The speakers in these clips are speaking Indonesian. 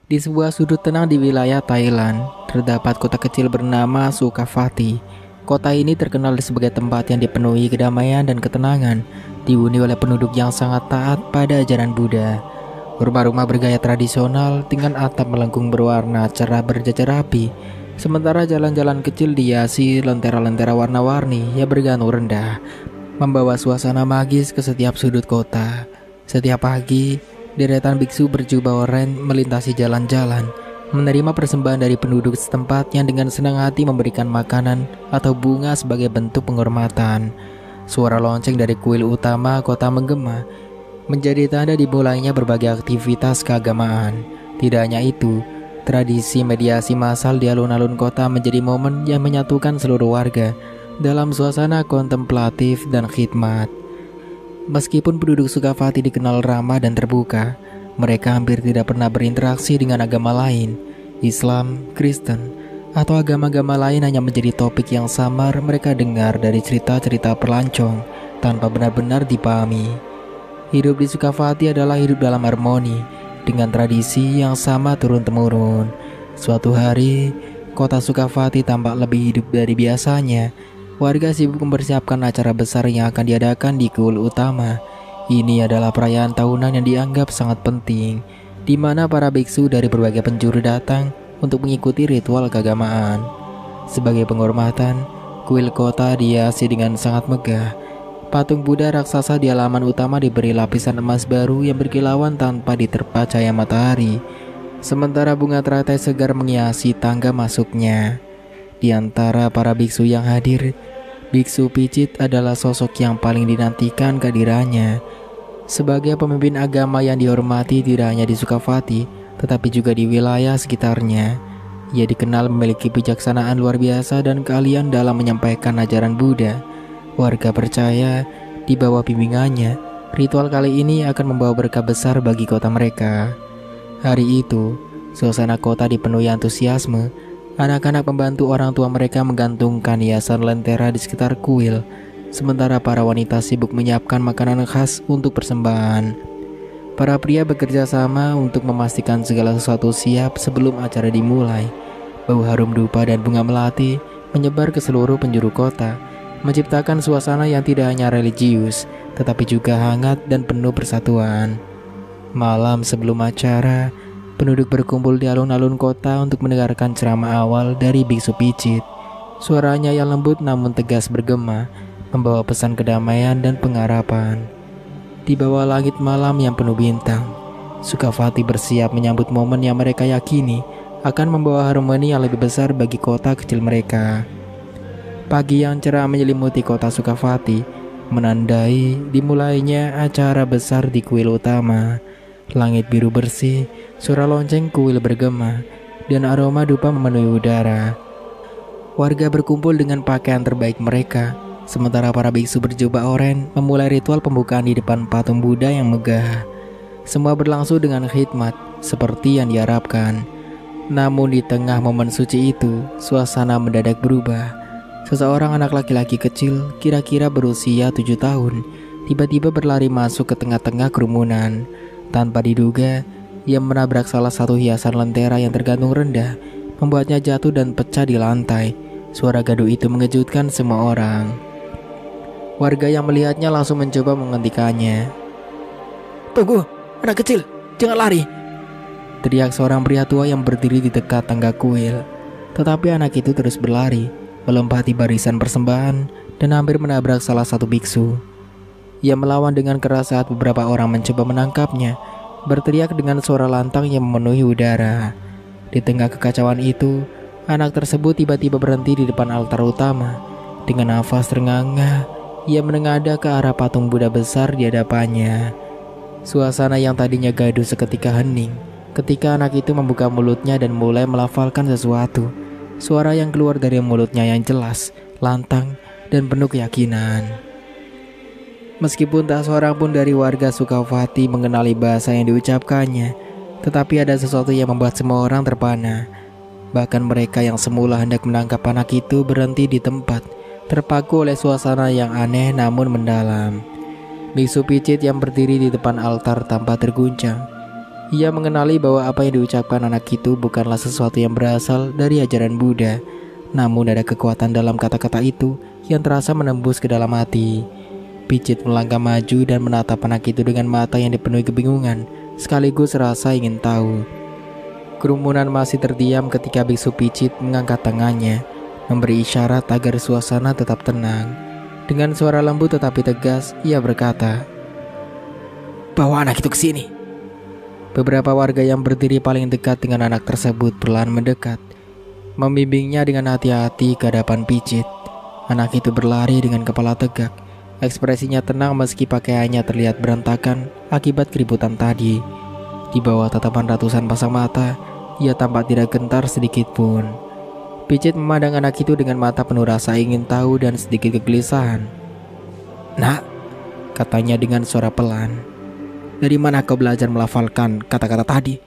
Di sebuah sudut tenang di wilayah Thailand, terdapat kota kecil bernama Sukhavati. Kota ini terkenal sebagai tempat yang dipenuhi kedamaian dan ketenangan, dihuni oleh penduduk yang sangat taat pada ajaran Buddha. Rumah-rumah bergaya tradisional dengan atap melengkung berwarna cerah berjajar rapi, sementara jalan-jalan kecil dihiasi lentera-lentera warna-warni yang bergantung rendah, membawa suasana magis ke setiap sudut kota. Setiap pagi, deretan biksu berjubah oranye melintasi jalan-jalan, menerima persembahan dari penduduk setempat yang dengan senang hati memberikan makanan atau bunga sebagai bentuk penghormatan. Suara lonceng dari kuil utama kota menggema, menjadi tanda dimulainya berbagai aktivitas keagamaan. Tidak hanya itu, tradisi mediasi massal di alun-alun kota menjadi momen yang menyatukan seluruh warga dalam suasana kontemplatif dan khidmat. Meskipun penduduk Sukhavati dikenal ramah dan terbuka, mereka hampir tidak pernah berinteraksi dengan agama lain. Islam, Kristen, atau agama-agama lain hanya menjadi topik yang samar mereka dengar dari cerita-cerita pelancong tanpa benar-benar dipahami. Hidup di Sukhavati adalah hidup dalam harmoni dengan tradisi yang sama turun-temurun. Suatu hari, kota Sukhavati tampak lebih hidup dari biasanya. Warga sibuk mempersiapkan acara besar yang akan diadakan di kuil utama. Ini adalah perayaan tahunan yang dianggap sangat penting, di mana para biksu dari berbagai penjuru datang untuk mengikuti ritual keagamaan. Sebagai penghormatan, kuil kota dihiasi dengan sangat megah. Patung Buddha raksasa di halaman utama diberi lapisan emas baru yang berkilauan tanpa diterpa cahaya matahari, sementara bunga teratai segar menghiasi tangga masuknya. Di antara para biksu yang hadir, Biksu Picit adalah sosok yang paling dinantikan kehadirannya. Sebagai pemimpin agama yang dihormati tidak hanya di Sukhavati, tetapi juga di wilayah sekitarnya. Ia dikenal memiliki bijaksanaan luar biasa dan keahlian dalam menyampaikan ajaran Buddha. Warga percaya di bawah bimbingannya, ritual kali ini akan membawa berkah besar bagi kota mereka. Hari itu, suasana kota dipenuhi antusiasme. Anak-anak membantu orang tua mereka menggantungkan hiasan lentera di sekitar kuil, sementara para wanita sibuk menyiapkan makanan khas untuk persembahan. Para pria bekerja sama untuk memastikan segala sesuatu siap sebelum acara dimulai. Bau harum dupa dan bunga melati menyebar ke seluruh penjuru kota, menciptakan suasana yang tidak hanya religius, tetapi juga hangat dan penuh persatuan. Malam sebelum acara, penduduk berkumpul di alun-alun kota untuk mendengarkan ceramah awal dari Biksu Picit. Suaranya yang lembut namun tegas bergema, membawa pesan kedamaian dan pengharapan. Di bawah langit malam yang penuh bintang, Sukhavati bersiap menyambut momen yang mereka yakini akan membawa harmoni yang lebih besar bagi kota kecil mereka. Pagi yang cerah menyelimuti kota Sukhavati, menandai dimulainya acara besar di kuil utama. Langit biru bersih, suara lonceng kuil bergema, dan aroma dupa memenuhi udara. Warga berkumpul dengan pakaian terbaik mereka, sementara para biksu berjubah oranye memulai ritual pembukaan di depan patung Buddha yang megah. Semua berlangsung dengan khidmat, seperti yang diharapkan. Namun di tengah momen suci itu, suasana mendadak berubah. Seseorang anak laki-laki kecil, kira-kira berusia 7 tahun, tiba-tiba berlari masuk ke tengah-tengah kerumunan. Tanpa diduga, ia menabrak salah satu hiasan lentera yang tergantung rendah, membuatnya jatuh dan pecah di lantai. Suara gaduh itu mengejutkan semua orang. Warga yang melihatnya langsung mencoba menghentikannya. "Tunggu, anak kecil, jangan lari!" teriak seorang pria tua yang berdiri di dekat tangga kuil. Tetapi anak itu terus berlari, melompati barisan persembahan, dan hampir menabrak salah satu biksu. Ia melawan dengan keras saat beberapa orang mencoba menangkapnya, berteriak dengan suara lantang yang memenuhi udara. Di tengah kekacauan itu, anak tersebut tiba-tiba berhenti di depan altar utama. Dengan nafas terengah-engah, ia menengadah ke arah patung Buddha besar di hadapannya. Suasana yang tadinya gaduh seketika hening ketika anak itu membuka mulutnya dan mulai melafalkan sesuatu. Suara yang keluar dari mulutnya yang jelas, lantang, dan penuh keyakinan. Meskipun tak seorang pun dari warga Sukhavati mengenali bahasa yang diucapkannya, tetapi ada sesuatu yang membuat semua orang terpana. Bahkan mereka yang semula hendak menangkap anak itu berhenti di tempat, terpaku oleh suasana yang aneh namun mendalam. Biksu Picit yang berdiri di depan altar tanpa terguncang. Ia mengenali bahwa apa yang diucapkan anak itu bukanlah sesuatu yang berasal dari ajaran Buddha. Namun ada kekuatan dalam kata-kata itu yang terasa menembus ke dalam hati. Picit melangkah maju dan menatap anak itu dengan mata yang dipenuhi kebingungan, sekaligus rasa ingin tahu. Kerumunan masih terdiam ketika biksu Picit mengangkat tangannya, memberi isyarat agar suasana tetap tenang. Dengan suara lembut tetapi tegas, ia berkata, "Bawa anak itu ke sini." Beberapa warga yang berdiri paling dekat dengan anak tersebut perlahan mendekat, membimbingnya dengan hati-hati ke hadapan Picit. Anak itu berlari dengan kepala tegak. Ekspresinya tenang meski pakaiannya terlihat berantakan akibat keributan tadi. Di bawah tatapan ratusan pasang mata, ia tampak tidak gentar sedikit pun. Picit memandang anak itu dengan mata penuh rasa ingin tahu dan sedikit kegelisahan. "Nak," katanya dengan suara pelan, "dari mana kau belajar melafalkan kata-kata tadi?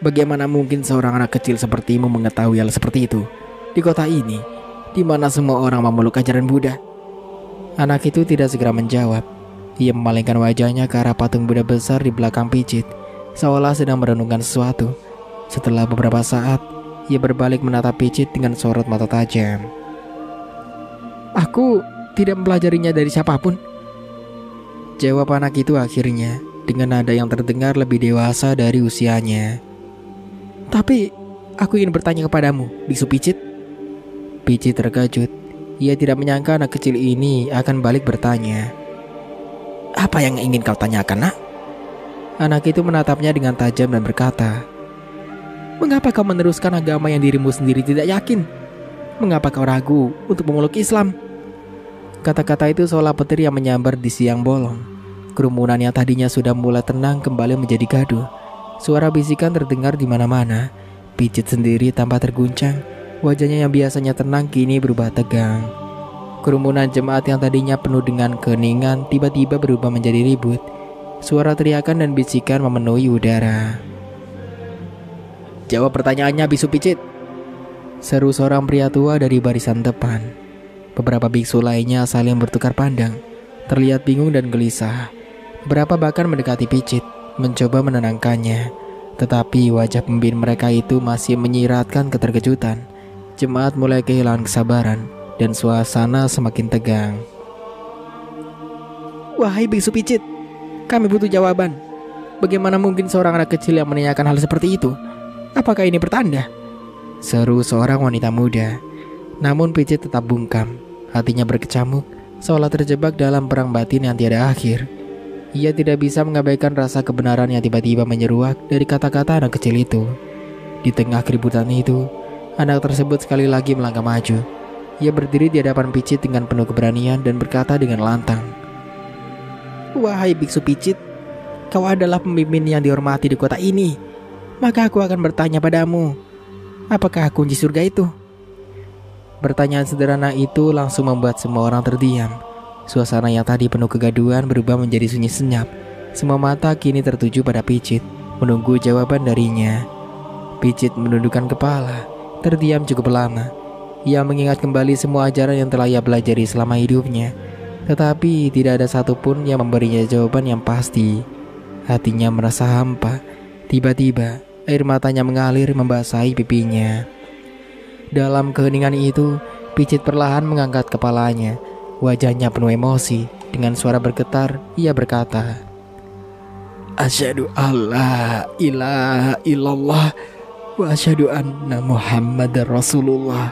Bagaimana mungkin seorang anak kecil sepertimu mengetahui hal seperti itu? Di kota ini, di mana semua orang memeluk ajaran Buddha?" Anak itu tidak segera menjawab. Ia memalingkan wajahnya ke arah patung Buddha besar di belakang Picit, seolah sedang merenungkan sesuatu. Setelah beberapa saat, ia berbalik menatap Picit dengan sorot mata tajam. "Aku tidak mempelajarinya dari siapapun," jawab anak itu akhirnya, dengan nada yang terdengar lebih dewasa dari usianya. "Tapi, aku ingin bertanya kepadamu, biksu Picit." Picit terkejut. Ia tidak menyangka anak kecil ini akan balik bertanya. "Apa yang ingin kau tanyakan, nak?" Anak itu menatapnya dengan tajam dan berkata, "Mengapa kau meneruskan agama yang dirimu sendiri tidak yakin? Mengapa kau ragu untuk memeluk Islam?" Kata-kata itu seolah petir yang menyambar di siang bolong. Kerumunan yang tadinya sudah mulai tenang kembali menjadi gaduh. Suara bisikan terdengar di mana-mana. Picit sendiri tampak terguncang. Wajahnya yang biasanya tenang kini berubah tegang. Kerumunan jemaat yang tadinya penuh dengan keheningan tiba-tiba berubah menjadi ribut. Suara teriakan dan bisikan memenuhi udara. "Jawab pertanyaannya, biksu Picit," seru seorang pria tua dari barisan depan. Beberapa biksu lainnya saling bertukar pandang, terlihat bingung dan gelisah. Beberapa bahkan mendekati Picit, mencoba menenangkannya. Tetapi wajah pemimpin mereka itu masih menyiratkan keterkejutan. Jemaat mulai kehilangan kesabaran dan suasana semakin tegang. "Wahai biksu Picit, kami butuh jawaban. Bagaimana mungkin seorang anak kecil yang menanyakan hal seperti itu? Apakah ini pertanda?" seru seorang wanita muda. Namun Picit tetap bungkam. Hatinya berkecamuk, seolah terjebak dalam perang batin yang tiada akhir. Ia tidak bisa mengabaikan rasa kebenaran yang tiba-tiba menyeruak dari kata-kata anak kecil itu. Di tengah keributan itu, anak tersebut sekali lagi melangkah maju. Ia berdiri di hadapan Picit dengan penuh keberanian dan berkata dengan lantang, "Wahai biksu Picit, kau adalah pemimpin yang dihormati di kota ini. Maka aku akan bertanya padamu, apakah kunci surga itu?" Pertanyaan sederhana itu langsung membuat semua orang terdiam. Suasana yang tadi penuh kegaduhan berubah menjadi sunyi senyap. Semua mata kini tertuju pada Picit, menunggu jawaban darinya. Picit menundukkan kepala, terdiam cukup lama. Ia mengingat kembali semua ajaran yang telah ia pelajari selama hidupnya. Tetapi tidak ada satupun yang memberinya jawaban yang pasti. Hatinya merasa hampa. Tiba-tiba air matanya mengalir membasahi pipinya. Dalam keheningan itu, Picit perlahan mengangkat kepalanya. Wajahnya penuh emosi. Dengan suara bergetar, ia berkata, "Asyhadu alla ilaha illallah wa asyhadu anna Muhammadar Rasulullah."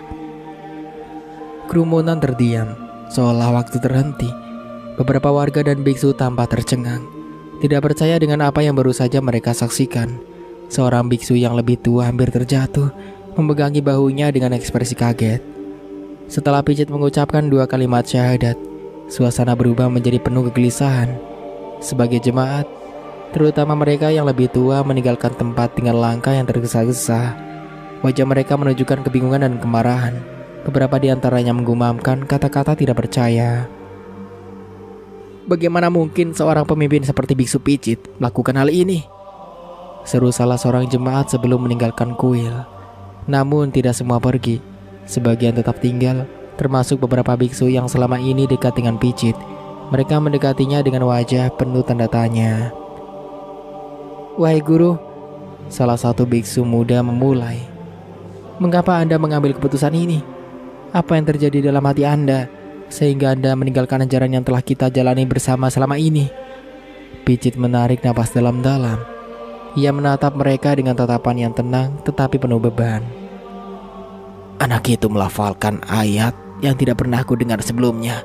Kerumunan terdiam, seolah waktu terhenti. Beberapa warga dan biksu tampak tercengang, tidak percaya dengan apa yang baru saja mereka saksikan. Seorang biksu yang lebih tua hampir terjatuh, memegangi bahunya dengan ekspresi kaget. Setelah Picit mengucapkan 2 kalimat syahadat, suasana berubah menjadi penuh kegelisahan. Sebagai jemaat, terutama mereka yang lebih tua, meninggalkan tempat dengan langkah yang tergesa-gesa. Wajah mereka menunjukkan kebingungan dan kemarahan. Beberapa di antaranya menggumamkan kata-kata tidak percaya. "Bagaimana mungkin seorang pemimpin seperti biksu Picit melakukan hal ini?" seru salah seorang jemaat sebelum meninggalkan kuil. Namun tidak semua pergi. Sebagian tetap tinggal, termasuk beberapa biksu yang selama ini dekat dengan Picit. Mereka mendekatinya dengan wajah penuh tanda tanya. "Wahai guru, Salah satu biksu muda memulai. "Mengapa Anda mengambil keputusan ini? Apa yang terjadi dalam hati Anda sehingga Anda meninggalkan ajaran yang telah kita jalani bersama selama ini?" Picit menarik napas dalam-dalam. Ia menatap mereka dengan tatapan yang tenang tetapi penuh beban. "Anak itu melafalkan ayat yang tidak pernah aku dengar sebelumnya.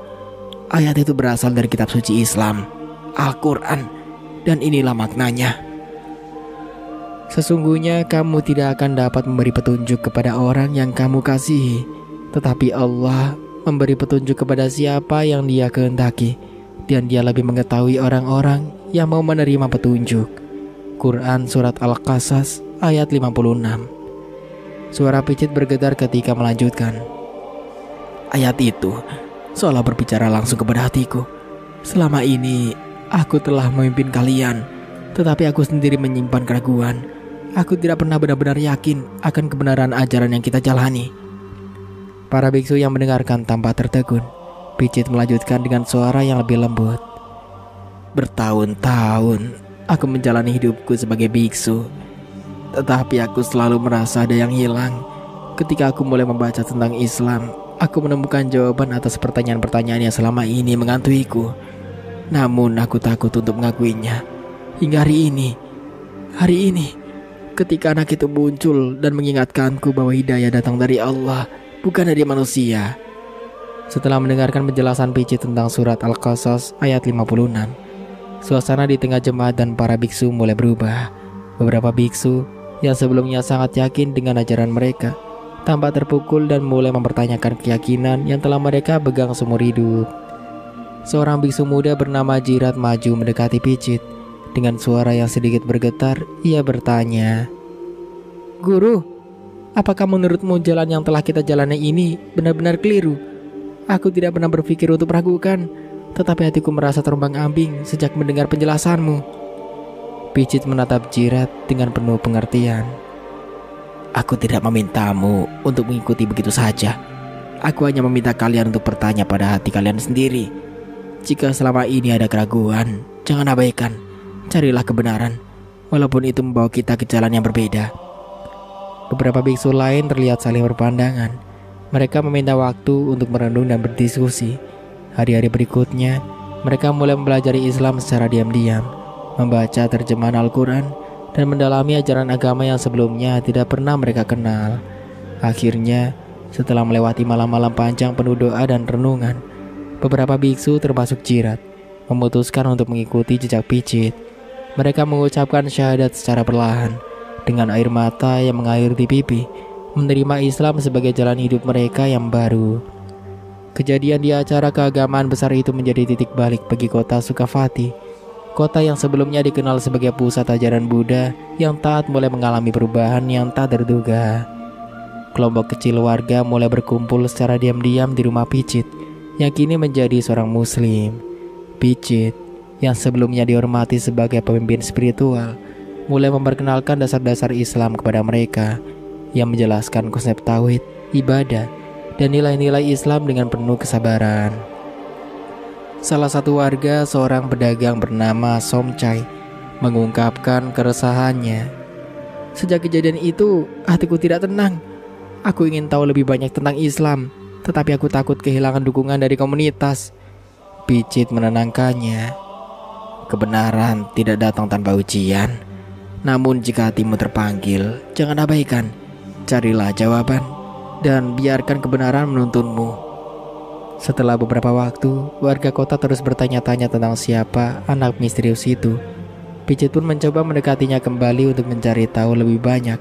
Ayat itu berasal dari kitab suci Islam, Al-Quran, dan inilah maknanya. Sesungguhnya kamu tidak akan dapat memberi petunjuk kepada orang yang kamu kasihi, tetapi Allah memberi petunjuk kepada siapa yang Dia kehendaki, dan Dia lebih mengetahui orang-orang yang mau menerima petunjuk." Quran Surat Al-Qasas ayat 56. Suara Picit bergetar ketika melanjutkan. "Ayat itu seolah berbicara langsung kepada hatiku. Selama ini aku telah memimpin kalian, tetapi aku sendiri menyimpan keraguan. Aku tidak pernah benar-benar yakin akan kebenaran ajaran yang kita jalani." Para biksu yang mendengarkan tanpa tertegun. Picit melanjutkan dengan suara yang lebih lembut. "Bertahun-tahun aku menjalani hidupku sebagai biksu, tetapi aku selalu merasa ada yang hilang. Ketika aku mulai membaca tentang Islam, aku menemukan jawaban atas pertanyaan-pertanyaan yang selama ini mengantuiku. Namun aku takut untuk mengakuinya. Hingga hari ini, ketika anak itu muncul dan mengingatkanku bahwa hidayah datang dari Allah, bukan dari manusia." Setelah mendengarkan penjelasan Picit tentang surat Al-Qasas ayat 56, suasana di tengah jemaat dan para biksu mulai berubah. Beberapa biksu yang sebelumnya sangat yakin dengan ajaran mereka tampak terpukul dan mulai mempertanyakan keyakinan yang telah mereka pegang seumur hidup. Seorang biksu muda bernama Jirat maju mendekati Picit. Dengan suara yang sedikit bergetar, ia bertanya, "Guru, apakah menurutmu jalan yang telah kita jalani ini benar-benar keliru? Aku tidak pernah berpikir untuk meragukan, tetapi hatiku merasa terombang-ambing sejak mendengar penjelasanmu." Picit menatap Jirat dengan penuh pengertian. "Aku tidak memintamu untuk mengikuti begitu saja. Aku hanya meminta kalian untuk bertanya pada hati kalian sendiri. Jika selama ini ada keraguan, jangan abaikan. Carilah kebenaran, walaupun itu membawa kita ke jalan yang berbeda." Beberapa biksu lain terlihat saling berpandangan. Mereka meminta waktu untuk merenung dan berdiskusi. Hari-hari berikutnya, mereka mulai mempelajari Islam secara diam-diam, membaca terjemahan Al-Quran, dan mendalami ajaran agama yang sebelumnya tidak pernah mereka kenal. Akhirnya, setelah melewati malam-malam panjang penuh doa dan renungan, beberapa biksu termasuk Jirat memutuskan untuk mengikuti jejak Picit. Mereka mengucapkan syahadat secara perlahan, dengan air mata yang mengalir di pipi, menerima Islam sebagai jalan hidup mereka yang baru. Kejadian di acara keagamaan besar itu menjadi titik balik bagi kota Sukhavati. Kota yang sebelumnya dikenal sebagai pusat ajaran Buddha yang taat mulai mengalami perubahan yang tak terduga. Kelompok kecil warga mulai berkumpul secara diam-diam di rumah Picit, yang kini menjadi seorang muslim. Picit, yang sebelumnya dihormati sebagai pemimpin spiritual, mulai memperkenalkan dasar-dasar Islam kepada mereka, yang menjelaskan konsep tauhid, ibadah, dan nilai-nilai Islam dengan penuh kesabaran. Salah satu warga, seorang pedagang bernama Somchai, mengungkapkan keresahannya. "Sejak kejadian itu, hatiku tidak tenang. Aku ingin tahu lebih banyak tentang Islam, tetapi aku takut kehilangan dukungan dari komunitas." Picit menenangkannya. "Kebenaran tidak datang tanpa ujian. Namun jika hatimu terpanggil, jangan abaikan. Carilah jawaban dan biarkan kebenaran menuntunmu." Setelah beberapa waktu, warga kota terus bertanya-tanya tentang siapa anak misterius itu. Picit pun mencoba mendekatinya kembali untuk mencari tahu lebih banyak.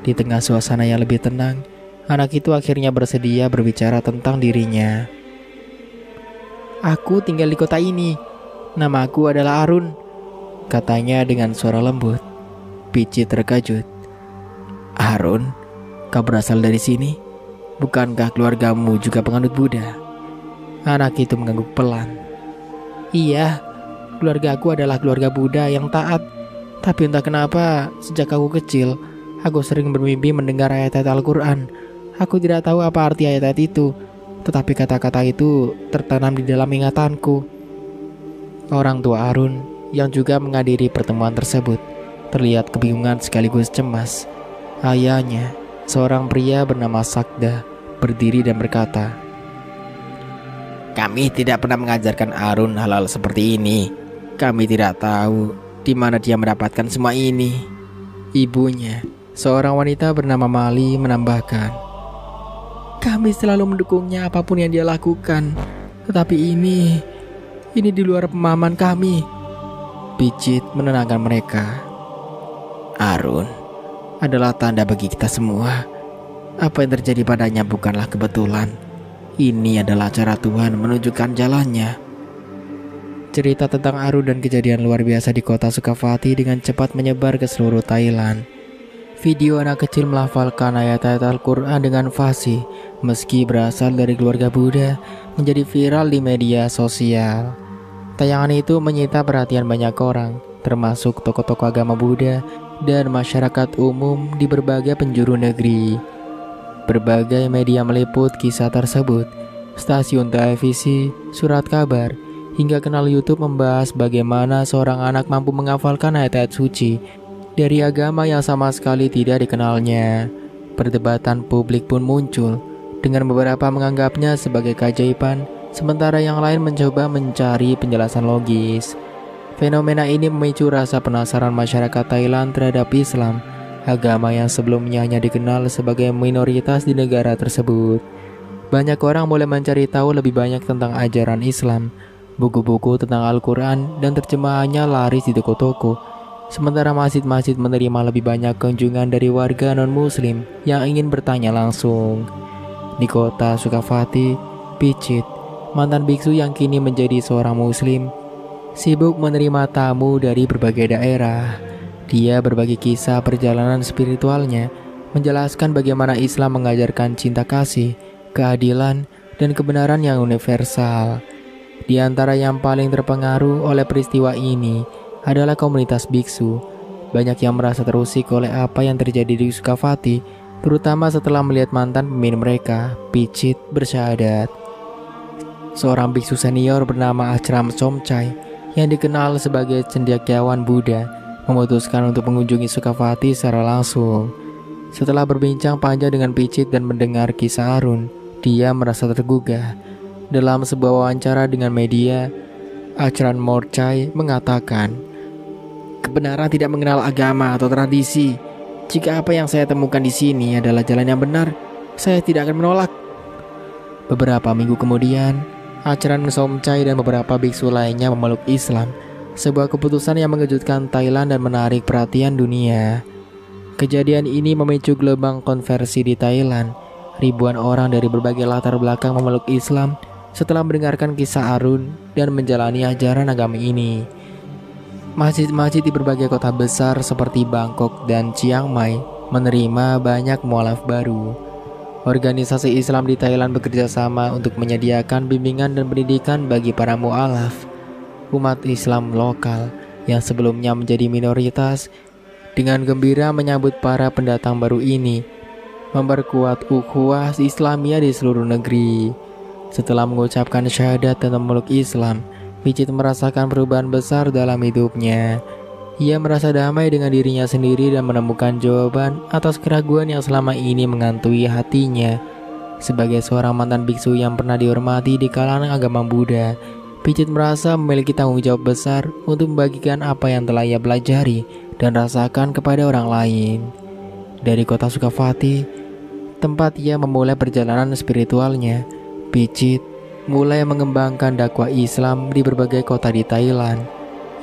Di tengah suasana yang lebih tenang, anak itu akhirnya bersedia berbicara tentang dirinya. "Aku tinggal di kota ini. Namaku adalah Arun," katanya dengan suara lembut. Picit terkejut. "Arun? Kau berasal dari sini? Bukankah keluargamu juga penganut Buddha?" Anak itu mengangguk pelan. "Iya, keluarga aku adalah keluarga Buddha yang taat. Tapi entah kenapa, sejak aku kecil, aku sering bermimpi mendengar ayat-ayat Al-Quran. Aku tidak tahu apa arti ayat-ayat itu, tetapi kata-kata itu tertanam di dalam ingatanku." Orang tua Arun, yang juga menghadiri pertemuan tersebut, terlihat kebingungan sekaligus cemas. Ayahnya, seorang pria bernama Sakda, berdiri dan berkata, "Kami tidak pernah mengajarkan Arun hal-hal seperti ini. Kami tidak tahu di mana dia mendapatkan semua ini." Ibunya, seorang wanita bernama Mali, menambahkan, "Kami selalu mendukungnya apapun yang dia lakukan. Tetapi ini di luar pemahaman kami." Picit menenangkan mereka. "Arun adalah tanda bagi kita semua. Apa yang terjadi padanya bukanlah kebetulan. Ini adalah cara Tuhan menunjukkan jalannya." Cerita tentang Arun dan kejadian luar biasa di kota Sukhavati dengan cepat menyebar ke seluruh Thailand. Video anak kecil melafalkan ayat-ayat Al-Quran dengan fasih meski berasal dari keluarga Buddha menjadi viral di media sosial. Tayangan itu menyita perhatian banyak orang, termasuk tokoh-tokoh agama Buddha dan masyarakat umum di berbagai penjuru negeri. Berbagai media meliput kisah tersebut. Stasiun televisi, surat kabar, hingga kanal YouTube membahas bagaimana seorang anak mampu menghafalkan ayat-ayat suci dari agama yang sama sekali tidak dikenalnya. Perdebatan publik pun muncul, dengan beberapa menganggapnya sebagai keajaiban, sementara yang lain mencoba mencari penjelasan logis. Fenomena ini memicu rasa penasaran masyarakat Thailand terhadap Islam, agama yang sebelumnya hanya dikenal sebagai minoritas di negara tersebut. Banyak orang mulai mencari tahu lebih banyak tentang ajaran Islam. Buku-buku tentang Al-Quran dan terjemahannya laris di toko-toko. Sementara masjid-masjid menerima lebih banyak kunjungan dari warga non-muslim yang ingin bertanya langsung. Di kota Sukhavati, Picit, mantan biksu yang kini menjadi seorang muslim, sibuk menerima tamu dari berbagai daerah. Dia berbagi kisah perjalanan spiritualnya, menjelaskan bagaimana Islam mengajarkan cinta kasih, keadilan, dan kebenaran yang universal. Di antara yang paling terpengaruh oleh peristiwa ini adalah komunitas biksu. Banyak yang merasa terusik oleh apa yang terjadi di Sukhavati, terutama setelah melihat mantan pemimpin mereka, Picit, bersyahadat. Seorang biksu senior bernama Achram Somchai yang dikenal sebagai cendekiawan Buddha memutuskan untuk mengunjungi Sukhavati secara langsung. Setelah berbincang panjang dengan Picit dan mendengar kisah Arun, dia merasa tergugah. Dalam sebuah wawancara dengan media, Achram Somchai mengatakan, "Kebenaran tidak mengenal agama atau tradisi. Jika apa yang saya temukan di sini adalah jalan yang benar, saya tidak akan menolak." Beberapa minggu kemudian, Achram Somchai dan beberapa biksu lainnya memeluk Islam, sebuah keputusan yang mengejutkan Thailand dan menarik perhatian dunia. Kejadian ini memicu gelombang konversi di Thailand. Ribuan orang dari berbagai latar belakang memeluk Islam setelah mendengarkan kisah Arun dan menjalani ajaran agama ini. Masjid-masjid di berbagai kota besar seperti Bangkok dan Chiang Mai menerima banyak mualaf baru. Organisasi Islam di Thailand bekerja sama untuk menyediakan bimbingan dan pendidikan bagi para mualaf. Umat Islam lokal yang sebelumnya menjadi minoritas dengan gembira menyambut para pendatang baru ini, memperkuat ukhuwah Islamiyah di seluruh negeri. Setelah mengucapkan syahadat dan memeluk Islam, Picit merasakan perubahan besar dalam hidupnya. Ia merasa damai dengan dirinya sendiri dan menemukan jawaban atas keraguan yang selama ini menghantui hatinya. Sebagai seorang mantan biksu yang pernah dihormati di kalangan agama Buddha, Picit merasa memiliki tanggung jawab besar untuk membagikan apa yang telah ia pelajari dan rasakan kepada orang lain. Dari kota Sukhavati, tempat ia memulai perjalanan spiritualnya, Picit mulai mengembangkan dakwah Islam di berbagai kota di Thailand,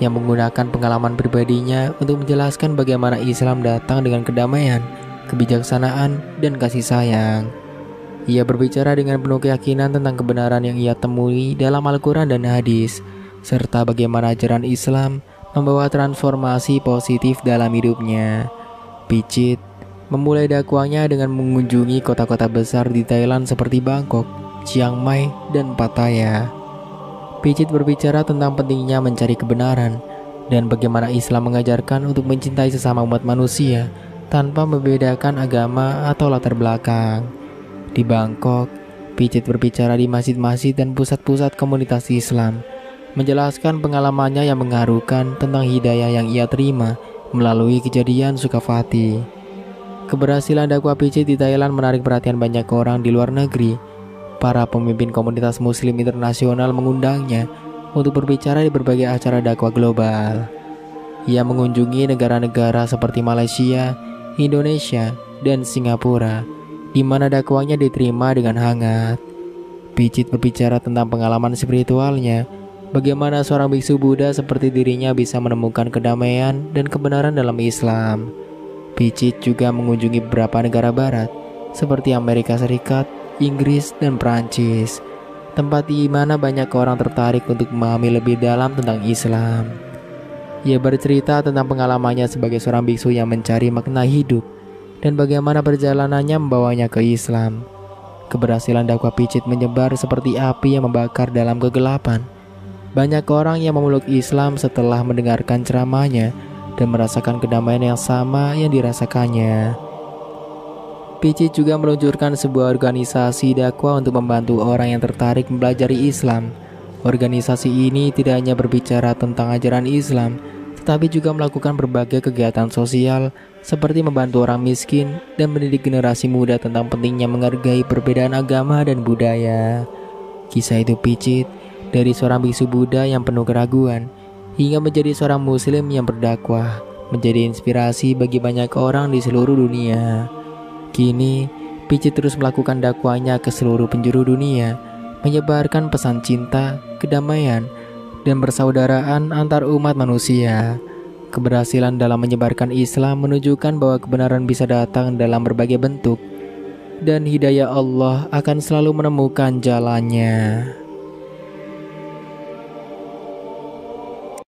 yang menggunakan pengalaman pribadinya untuk menjelaskan bagaimana Islam datang dengan kedamaian, kebijaksanaan, dan kasih sayang. Ia berbicara dengan penuh keyakinan tentang kebenaran yang ia temui dalam Al-Quran dan hadis, serta bagaimana ajaran Islam membawa transformasi positif dalam hidupnya. Picit memulai dakwahnya dengan mengunjungi kota-kota besar di Thailand seperti Bangkok, Chiang Mai, dan Pattaya. Picit berbicara tentang pentingnya mencari kebenaran dan bagaimana Islam mengajarkan untuk mencintai sesama umat manusia tanpa membedakan agama atau latar belakang. Di Bangkok, Picit berbicara di masjid-masjid dan pusat-pusat komunitas Islam, menjelaskan pengalamannya yang mengharukan tentang hidayah yang ia terima melalui kejadian Sukavati. Keberhasilan dakwah Picit di Thailand menarik perhatian banyak orang di luar negeri. Para pemimpin komunitas muslim internasional mengundangnya untuk berbicara di berbagai acara dakwah global. Ia mengunjungi negara-negara seperti Malaysia, Indonesia, dan Singapura, di mana dakwahnya diterima dengan hangat. Picit berbicara tentang pengalaman spiritualnya, bagaimana seorang biksu Buddha seperti dirinya bisa menemukan kedamaian dan kebenaran dalam Islam. Picit juga mengunjungi beberapa negara barat, seperti Amerika Serikat, Inggris, dan Prancis, tempat di mana banyak orang tertarik untuk memahami lebih dalam tentang Islam. Ia bercerita tentang pengalamannya sebagai seorang biksu yang mencari makna hidup dan bagaimana perjalanannya membawanya ke Islam. Keberhasilan dakwah Picit menyebar seperti api yang membakar dalam kegelapan. Banyak orang yang memeluk Islam setelah mendengarkan ceramahnya dan merasakan kedamaian yang sama yang dirasakannya. Picit juga meluncurkan sebuah organisasi dakwah untuk membantu orang yang tertarik mempelajari Islam. Organisasi ini tidak hanya berbicara tentang ajaran Islam, tetapi juga melakukan berbagai kegiatan sosial seperti membantu orang miskin dan mendidik generasi muda tentang pentingnya menghargai perbedaan agama dan budaya. Kisah hidup Picit, dari seorang biksu Buddha yang penuh keraguan hingga menjadi seorang muslim yang berdakwah, menjadi inspirasi bagi banyak orang di seluruh dunia. Kini, Picit terus melakukan dakwahnya ke seluruh penjuru dunia, menyebarkan pesan cinta, kedamaian, dan persaudaraan antar umat manusia. Keberhasilan dalam menyebarkan Islam menunjukkan bahwa kebenaran bisa datang dalam berbagai bentuk, dan hidayah Allah akan selalu menemukan jalannya.